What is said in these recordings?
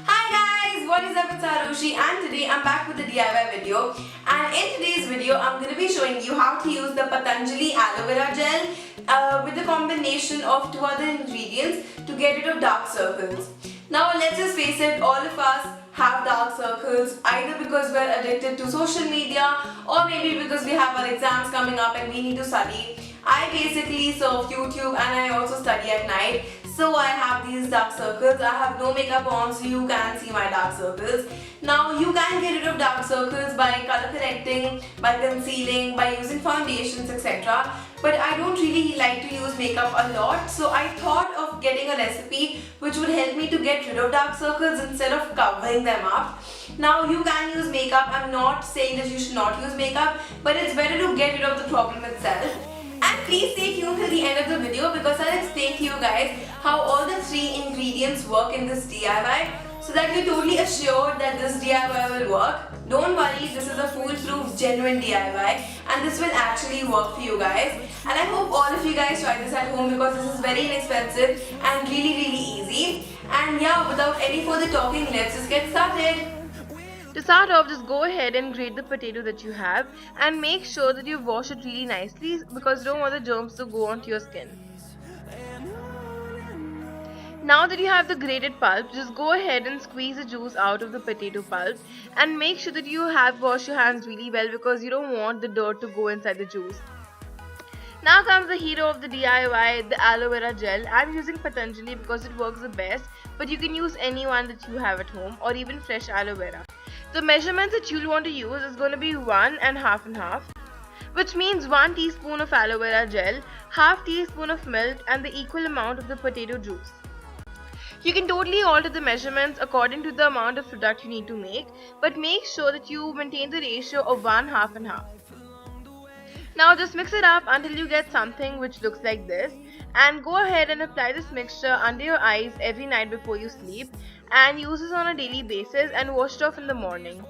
Hi guys, what is up? It's Arushi and today I'm back with a DIY video, and in today's video I'm going to be showing you how to use the Patanjali aloe vera gel with the combination of two other ingredients to get rid of dark circles. Now let's just face it, all of us have dark circles either because we're addicted to social media or maybe because we have our exams coming up and we need to study. I basically surf YouTube and I also study at night. So I have these dark circles. I have no makeup on so you can see my dark circles. Now you can get rid of dark circles by color correcting, by concealing, by using foundations, etc. But I don't really like to use makeup a lot, so I thought of getting a recipe which would help me to get rid of dark circles instead of covering them up. Now you can use makeup. I'm not saying that you should not use makeup, but it's better to get rid of the problem itself. And please stay tuned till the end of the video because I'll explain to you guys how all the three ingredients work in this DIY so that you're totally assured that this DIY will work. Don't worry, this is a foolproof, genuine DIY and this will actually work for you guys. And I hope all of you guys try this at home because this is very inexpensive and really easy. And yeah, without any further talking, let's just get started. To start off, just go ahead and grate the potato that you have and make sure that you wash it really nicely because you don't want the germs to go onto your skin. Now that you have the grated pulp, just go ahead and squeeze the juice out of the potato pulp and make sure that you have washed your hands really well because you don't want the dirt to go inside the juice. Now comes the hero of the DIY, the aloe vera gel. I'm using Patanjali because it works the best, but you can use any one that you have at home or even fresh aloe vera. The measurements that you'll want to use is going to be 1 and half and half, which means 1 teaspoon of aloe vera gel, half teaspoon of milk and the equal amount of the potato juice. You can totally alter the measurements according to the amount of product you need to make, but make sure that you maintain the ratio of 1 half and half. Now just mix it up until you get something which looks like this, and go ahead and apply this mixture under your eyes every night before you sleep and use this on a daily basis and wash it off in the morning.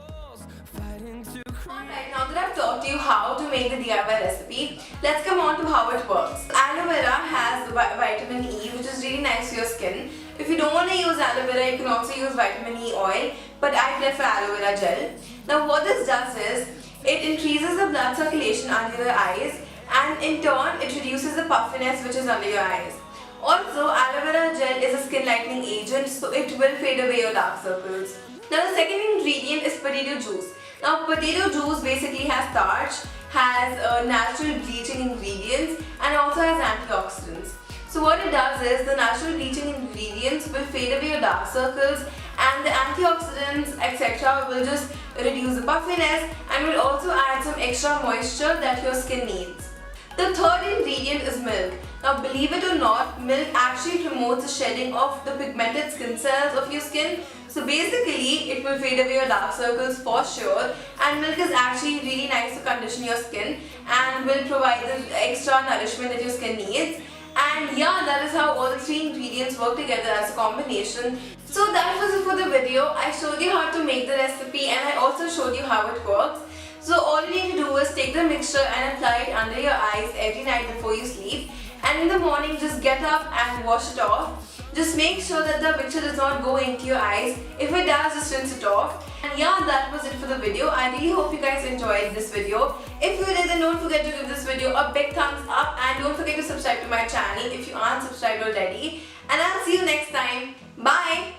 Alright, now that I've taught you how to make the DIY recipe, let's come on to how it works. Aloe vera has vitamin E, which is really nice for your skin. If you don't want to use aloe vera, you can also use vitamin E oil, but I prefer aloe vera gel. Now what this does is, it increases the blood circulation under your eyes and in turn it reduces the puffiness which is under your eyes. Also, aloe vera gel is a skin lightening agent, so it will fade away your dark circles. Now the second ingredient is potato juice. Now potato juice basically has starch, has natural bleaching ingredients and also has antioxidants. So what it does is the natural bleaching ingredients will fade away your dark circles and the antioxidants etc. will just reduce the puffiness and will also add some extra moisture that your skin needs. The third ingredient is milk. Now believe it or not, milk actually promotes the shedding of the pigmented skin cells of your skin. So basically it will fade away your dark circles for sure, and milk is actually really nice to condition your skin and will provide the extra nourishment that your skin needs. And yeah, that is how all the three ingredients work together as a combination. So that was it for the video. I showed you how to make the recipe and I also showed you how it works. So all you need to do is take the mixture and apply it under your eyes every night before you sleep. And in the morning just get up and wash it off. Just make sure that the mixture does not go into your eyes. If it does, just rinse it off. And yeah, that was it for the video. I really hope you guys enjoyed this video. If you did, then don't forget to give this video a big thumbs up and don't forget to subscribe to my channel if you aren't subscribed already. And I'll see you next time. Bye!